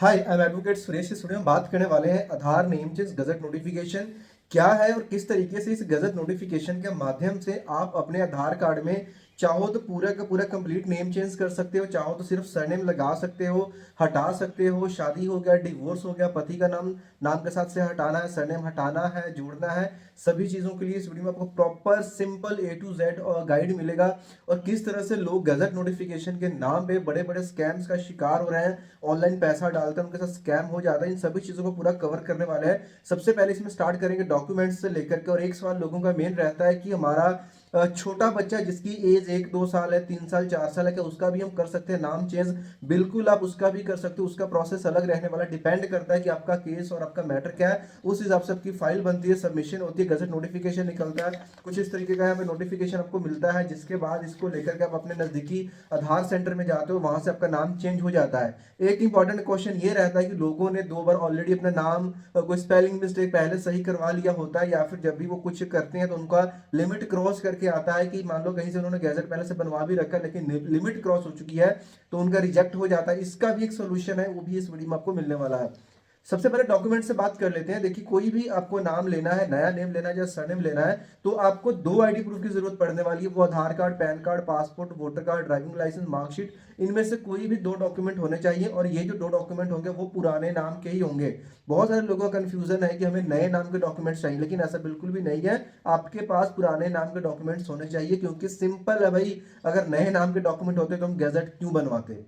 Hi, I am advocate Suresh. इस video में बात करने वाले हैं आधार नेम चेंज गजट नोटिफिकेशन क्या है और किस तरीके से इस गजट नोटिफिकेशन के माध्यम से आप अपने आधार कार्ड में चाहो तो पूरा का पूरा कंप्लीट नेम चेंज कर सकते हो, चाहो तो सिर्फ सरनेम लगा सकते हो, हटा सकते हो। शादी हो गया, डिवोर्स हो गया, पति का नाम नाम के साथ से हटाना है, सरनेम हटाना है, जोड़ना है, सभी चीज़ों के लिए इस वीडियो में आपको proper simple A to Z और गाइड मिलेगा। और किस तरह से लोग गजट नोटिफिकेशन के नाम पे बड़े बड़े स्कैम्स का शिकार हो रहे हैं, ऑनलाइन पैसा डालते हैं, उनके साथ स्कैम हो जाता है, इन सभी चीज़ों को पूरा कवर करने वाले हैं। सबसे पहले इसमें स्टार्ट करेंगे डॉक्यूमेंट्स से लेकर के। और एक सवाल लोगों का मेन रहता है कि हमारा छोटा बच्चा जिसकी एज 1-2 साल है, 3 साल 4 साल है, क्या उसका भी हम कर सकते हैं नाम चेंज? बिल्कुल, आप उसका भी कर सकते हो। उसका प्रोसेस अलग रहने वाला, डिपेंड करता है कि आपका केस और आपका मैटर क्या है। उस हिसाब से आपकी फाइल बनती है, सबमिशन होती है, गजट नोटिफिकेशन निकलता है। कुछ इस तरीके का हमें नोटिफिकेशन आपको मिलता है, जिसके बाद इसको लेकर के आप अपने नजदीकी आधार सेंटर में जाते हो, वहां से आपका नाम चेंज हो जाता है। एक इंपॉर्टेंट क्वेश्चन ये रहता है कि लोगों ने 2 बार ऑलरेडी अपना नाम कोई स्पेलिंग मिस्टेक पहले सही करवा लिया होता है, या फिर जब भी वो कुछ करते हैं तो उनका लिमिट क्रॉस करके आता है कि मान लो कहीं से उन्होंने गैजेट पहले से बनवा भी रखा है, लेकिन लिमिट क्रॉस हो चुकी है तो उनका रिजेक्ट हो जाता है। इसका भी एक सोल्यूशन है, वो भी इस वीडियो में आपको मिलने वाला है। सबसे पहले डॉक्यूमेंट से बात कर लेते हैं। देखिए, कोई भी आपको नाम लेना है, नया नेम लेना है या सरनेम लेना है, तो आपको 2 ID प्रूफ की जरूरत पड़ने वाली है। वो Aadhaar card, PAN card, passport, voter card, driving licence, marksheet, इनमें से कोई भी 2 डॉक्यूमेंट होने चाहिए। और ये जो 2 डॉक्यूमेंट होंगे वो पुराने नाम के ही होंगे। बहुत सारे लोगों का कंफ्यूजन है कि हमें नए नाम के डॉक्यूमेंट्स चाहिए, लेकिन ऐसा बिल्कुल भी नहीं है। आपके पास पुराने नाम के डॉक्यूमेंट्स होने चाहिए, क्योंकि सिंपल है भाई, अगर नए नाम के डॉक्यूमेंट होते तो हम गैजेट क्यों बनवाते।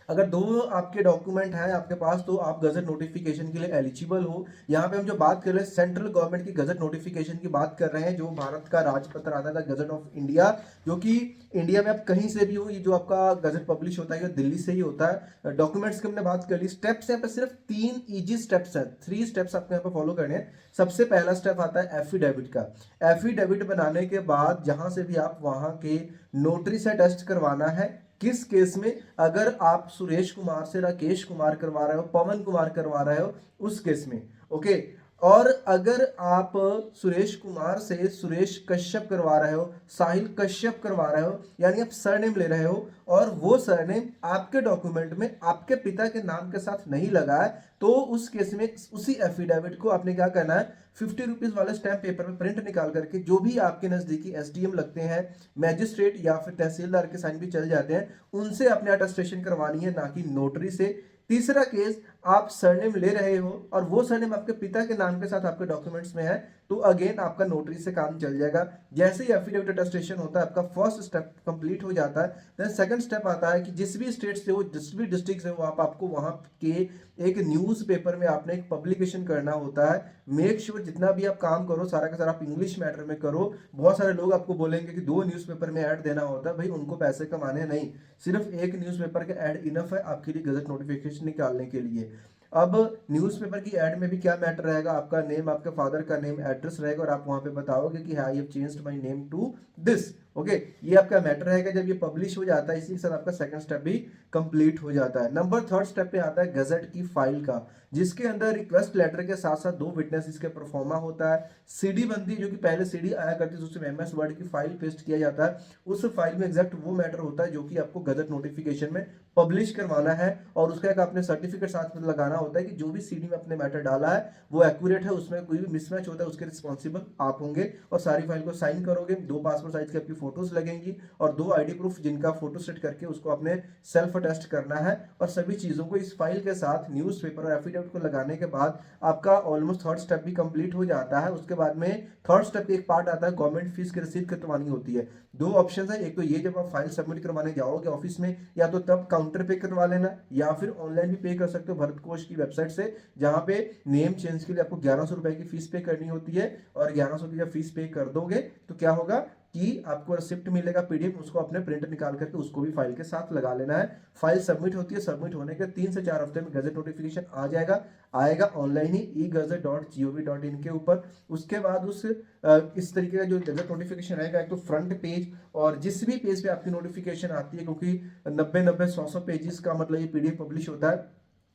अगर 2 आपके डॉक्यूमेंट हैं आपके पास, तो आप गजट नोटिफिकेशन के लिए एलिजिबल हो। यहाँ पे हम जो बात कर रहे हैं सेंट्रल गवर्नमेंट की गजट नोटिफिकेशन की बात कर रहे हैं, जो भारत का राजपत्र आता था गजट ऑफ इंडिया, जो कि इंडिया में आप कहीं से भी हो, ये जो आपका गजट पब्लिश होता है ये दिल्ली से ही होता है। डॉक्यूमेंट्स की हमने बात कर ली। स्टेप्स यहाँ पे सिर्फ 3 इजी स्टेप्स हैं, 3 स्टेप्स आपको यहाँ पे फॉलो करने हैं। सबसे पहला स्टेप आता है एफिडेविट का। एफिडेविट बनाने के बाद जहां से भी आप वहां के नोटरी से टेस्ट करवाना है। किस केस में? अगर आप सुरेश कुमार से राकेश कुमार करवा रहे हो, पवन कुमार करवा रहे हो, उस केस में। ओके। और अगर आप सुरेश कुमार से सुरेश कश्यप करवा रहे हो, साहिल कश्यप करवा रहे हो, यानी आप सरनेम ले रहे हो और वो सरनेम आपके डॉक्यूमेंट में आपके पिता के नाम के साथ नहीं लगा है, तो उस केस में उसी एफिडेविट को आपने क्या करना है, 50 रुपीज वाले स्टैंप पेपर में प्रिंट निकाल करके, जो भी आपके नजदीकी SDM लगते हैं, मैजिस्ट्रेट या फिर तहसीलदार के साइन भी चल जाते हैं, उनसे अपने अटेस्टेशन करवानी है, ना कि नोटरी से। तीसरा केस, आप सरनेम ले रहे हो और वो सरनेम आपके पिता के नाम के साथ आपके डॉक्यूमेंट्स में है, तो अगेन आपका नोटरी से काम चल जाएगा। जैसे ही एफिडेविट अटेस्टेशन होता है, आपका फर्स्ट स्टेप कंप्लीट हो जाता है। देन सेकंड स्टेप आता है कि जिस भी स्टेट से हो, जिस भी डिस्ट्रिक्ट से हो, आपको वहां के एक न्यूज़पेपर में आपने एक पब्लिकेशन करना होता है। मेक श्योर जितना भी आप काम करो, सारा का सारा आप इंग्लिश मैटर में करो। बहुत सारे लोग आपको बोलेंगे कि 2 न्यूज़पेपर में ऐड देना होता है। भाई, उनको पैसे कमाने नहीं, सिर्फ एक न्यूज़पेपर का ऐड इनफ है आपके लिए गजट नोटिफिकेशन निकालने के लिए। अब न्यूज़पेपर की ऐड में भी क्या मैटर रहेगा, आपका नेम, आपके फादर का नेम, एड्रेस रहेगा, और आप वहां पे बताओगे कि I have changed my name to this. Okay, ये आपका मैटर रहेगा। जब ये पब्लिश हो जाता है, इसी के साथ आपका सेकंड स्टेप भी कंप्लीट हो जाता है। नंबर थर्ड स्टेप पे आता है गजट की फाइल का, जिसके अंदर रिक्वेस्ट लेटर के साथ साथ 2 विटनेस इसके प्रोफार्मा होता है, सीडी बनती है, जो कि पहले सीडी आया करती थी, उसमें MS वर्ड की फाइल पेस्ट किया जाता है। उस फाइल में एग्जैक्ट वो मैटर होता है जो कि आपको गजट नोटिफिकेशन में पब्लिश करवाना है, और उसका एक आपने सर्टिफिकेट साथ में लगाना होता है कि जो भी सीडी में आपने मैटर डाला है वो एक्यूरेट है, उसमें कोई भी मिसमैच होता है उसके रिस्पॉन्सिबल आप होंगे। और सारी फाइल को साइन करोगे, 2 पासपोर्ट साइज की आपकी फोटोज लगेंगी, और 2 ID प्रूफ जिनका फोटो सेट करके उसको अपने सेल्फ अटेस्ट करना है। और सभी चीजों को इस फाइल के साथ न्यूज़पेपर और एफिडेविट को लगाने के बाद आपका ऑलमोस्ट थर्ड स्टेप भी कंप्लीट हो जाता है। उसके बाद में थर्ड स्टेप एक पार्ट आता है, गवर्नमेंट फीस की रसीद कटवानी होती है। 2 ऑप्शन है, एक तो ये जब आप फाइल सबमिट करवाने जाओगे ऑफिस में, या तो तब काउंटर पे करवा लेना, या फिर ऑनलाइन भी पे कर सकते हो भरत कोश की वेबसाइट से, जहां पे नेम चेंज के लिए आपको 1100 रुपए की फीस पे करनी होती है। और 1100 की जब फीस पे कर दोगे तो क्या होगा कि आपको रिसिप्ट मिलेगा PDF, उसको अपने प्रिंट निकाल करके उसको भी फाइल के साथ लगा लेना है। फाइल सबमिट होती है, सबमिट होने के 3 से 4 हफ्ते में गजट नोटिफिकेशन आ जाएगा। आएगा ऑनलाइन ही egazette.gov.in के ऊपर। उसके बाद उस इस तरीके का जो गजट नोटिफिकेशन रहेगा, एक तो फ्रंट पेज, और जिस भी पेज पे आपकी नोटिफिकेशन आती है, क्योंकि 90-90 100-100 पेजेस का मतलब ये PDF पब्लिश होता है,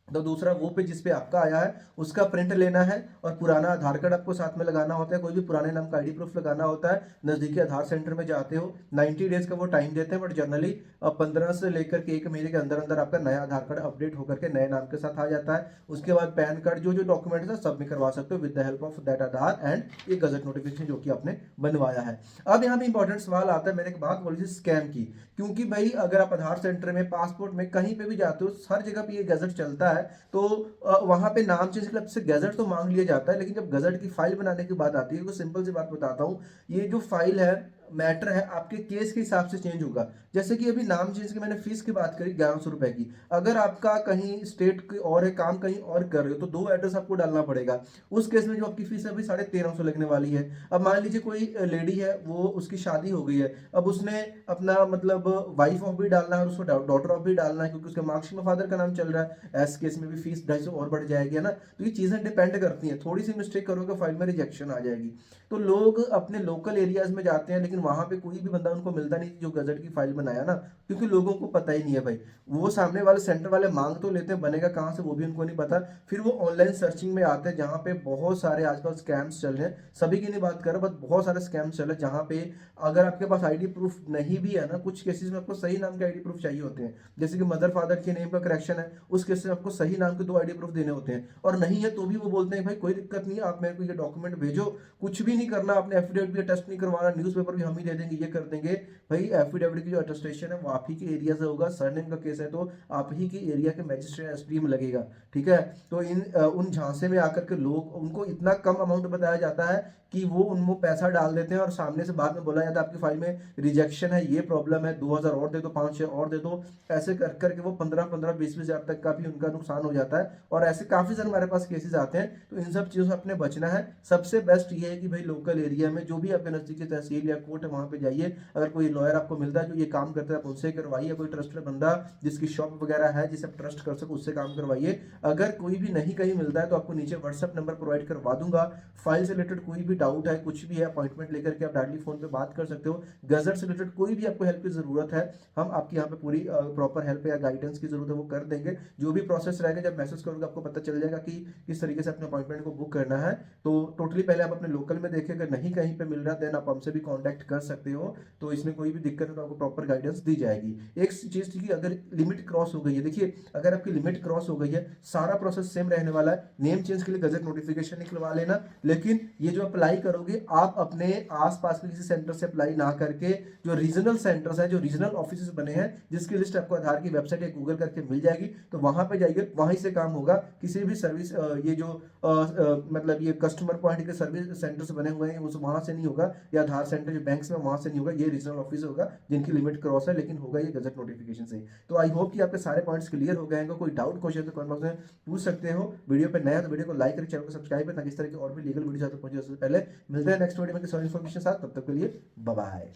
तो दूसरा वो पे जिस पे आपका आया है उसका प्रिंट लेना है, और पुराना आधार कार्ड आपको साथ में लगाना होता है, कोई भी पुराने नाम का आईडी प्रूफ लगाना होता है। नज़दीकी आधार सेंटर में जाते हो, 90 डेज का वो टाइम देते हैं, बट जनरली 15 से लेकर के 1 महीने के अंदर अंदर आपका नया आधार कार्ड अपडेट होकर के नए नाम के साथ आ जाता है। उसके बाद पैन कार्ड जो जो डॉक्यूमेंट्स है सब में करवा सकते हो with the help of that Aadhaar and ये गजट नोटिफिकेशन जो कि आपने बनवाया है। अब यहाँ पे इंपॉर्टेंट सवाल आता है, मैंने एक बात बोली थी स्कैम की, क्योंकि भाई अगर आप आधार सेंटर में, पासपोर्ट में, कहीं पे भी जाते हो, हर जगह पे ये गजट चलता है। तो वहां पे नाम चेंज के लिए आपसे गजट तो मांग लिया जाता है, लेकिन जब गजट की फाइल बनाने की बात आती है, तो सिंपल सी बात बताता हूँ, ये जो फाइल है, मैटर है, आपके केस के हिसाब से चेंज होगा। जैसे कि अभी नाम चेंज की मैंने फीस की बात करी 1100 रुपए की, अगर आपका कहीं स्टेट की और है, काम कहीं और कर रहे हो, तो 2 एड्रेस आपको डालना पड़ेगा। उस केस में जो आपकी फीस है अभी 1350 लगने वाली है। अब मान लीजिए कोई लेडी है, वो उसकी शादी हो गई है, अब उसने अपना मतलब वाइफ ऑफ भी डालना है और उसको डॉटर ऑफ भी डालना है, क्योंकि उसके मार्कशीट में फादर का नाम चल रहा है, ऐसे केस में भी फीस 250 और बढ़ जाएगी, है ना। तो ये चीजें डिपेंड करती हैं, थोड़ी सी मिस्टेक करोगे फाइल में रिजेक्शन आ जाएगी। तो लोग अपने लोकल एरियाज में जाते हैं, लेकिन वहां पे कोई भी बंदा उनको मिलता नहीं जो गजट की फाइल बनाया ना, क्योंकि लोगों को पता ही नहीं है भाई। वो सामने वाले सेंटर वाले मांग तो लेते हैं, बनेगा कहाँ से वो भी उनको नहीं पता। फिर वो ऑनलाइन सर्चिंग में आते हैं, जहाँ पे बहुत सारे आजकल स्कैम्स चल रहे हैं, सभी की नहीं बात कर रहा, बट बहुत सारे स्कैम्स चल रहे हैं, जहाँ पे अगर आपके पास आईडी प्रूफ नहीं भी है ना, कुछ केसेस में आपको सही नाम के आईडी प्रूफ चाहिए होते हैं, जैसे कि मदर फादर के नेम का करेक्शन है, उस केस में आपको सही नाम के 2 आईडी प्रूफ देने होते हैं, और नहीं है तो भी वो बोलते हैं भाई कोई दिक्कत नहीं है, आप मेरे को ये डॉक्यूमेंट भेजो, कुछ भी नहीं करना, आपने एफिडेविट भी अटेस्ट नहीं करवाना, न्यूज़पेपर भी हम ही दे देंगे, ये कर देंगे। भाई एफिडेविट की जो अटेस्टेशन है वो आप ही के एरिया से होगा, सरनेम का केस है तो आप ही के एरिया के मजिस्ट्रेट एसडी में लगेगा, ठीक है। तो उन झांसे में आकर के लोग, उनको इतना कम अमाउंट बताया जाता है कि वो उनको पैसा डाल देते हैं, और सामने से बाद में बोला जाता है आपकी फाइल में रिजेक्शन है, ये प्रॉब्लम है, 2000 और दे दो, 5-6 और दे दो, ऐसे कर करके वो 15-15, 20-20 हजार तक का भी उनका नुकसान हो जाता है। और ऐसे काफी सारे हमारे पास केसेस आते हैं, तो इन सब चीजों से अपने बचना है। सबसे बेस्ट ये है कि भाई लोकल एरिया में जो भी आपके नजदीकी तहसील या कोर्ट है वहां पे जाइए, अगर कोई लॉयर आपको मिलता है जो ये काम करता है, आप उनसे करवाइए, कोई ट्रस्टेड बंदा जिसकी शॉप वगैरह है, जिसे आप ट्रस्ट कर सको, उससे काम करवाइए। अगर कोई भी नहीं कहीं मिलता है तो आपको नीचे व्हाट्सएप नंबर प्रोवाइड करवा दूंगा, फाइल से रिलेटेड कोई भी डाउट है, कुछ भी है, अपॉइंटमेंट लेकर के आप डायरेक्टली फोन पे बात कर सकते हो। गजट से रिलेटेड कोई भी आपको हेल्प की जरूरत है, हम आपकी यहाँ पे पूरी प्रॉपर हेल्प या गाइडेंस की जरूरत है वो कर देंगे। जो भी प्रोसेस रहेगा, जब मैसेज करोगे आपको पता चल जाएगा कि किस तरीके से अपने अपॉइंटमेंट को बुक करना है। तो टोटली पहले आप अपने लोकल में देखिए, अगर नहीं कहीं पे मिल रहा देन आप हमसे भी कांटेक्ट कर सकते हो, तो इसमें कोई भी दिक्कत है तो आपको प्रॉपर गाइडेंस दी जाएगी। एक चीज थी कि अगर लिमिट क्रॉस हो गई है, देखिए अगर आपकी लिमिट क्रॉस हो गई है, सारा प्रोसेस सेम रहने वाला है, नेम चेंज के लिए गजट नोटिफिकेशन निकलवा लेना, लेकिन ये जो अप्लाई करोगे आप अपने आसपास के किसी सेंटर से अप्लाई ना करके, जो रीजनल सेंटर्स हैं, जो रीजनल ऑफिस बने हैं, जिसकी लिस्ट आपको आधार की वेबसाइट या गूगल करके मिल जाएगी, तो वहां पे जाइए, वहीं से काम होगा। किसी भी सर्विस ये जो मतलब ये कस्टमर पॉइंट के सर्विस सेंटर्स बने हुए हैं, उस वहां से नहीं होगा, या आधार सेंटर जो बैंक्स में वहां से नहीं होगा, ये रीजनल ऑफिस होगा जिनकी लिमिट क्रॉस है, लेकिन होगा ये गजट नोटिफिकेशन से। तो आई होप कि आपके सारे पॉइंट्स क्लियर हो गए हैं। कोई डाउट क्वेश्चन तो कमेंट बॉक्स में पूछ सकते हो। वीडियो पे नया तो वीडियो को लाइक करें, चैनल को सब्सक्राइब करें, ताकि इस तरह की और भी लीगल वीडियो आपको पहुंचे। उससे पहले मिलते हैं नेक्स्ट वीडियो में किसी और इन्फॉर्मेशन साथ, तब तक के लिए बाय बाय।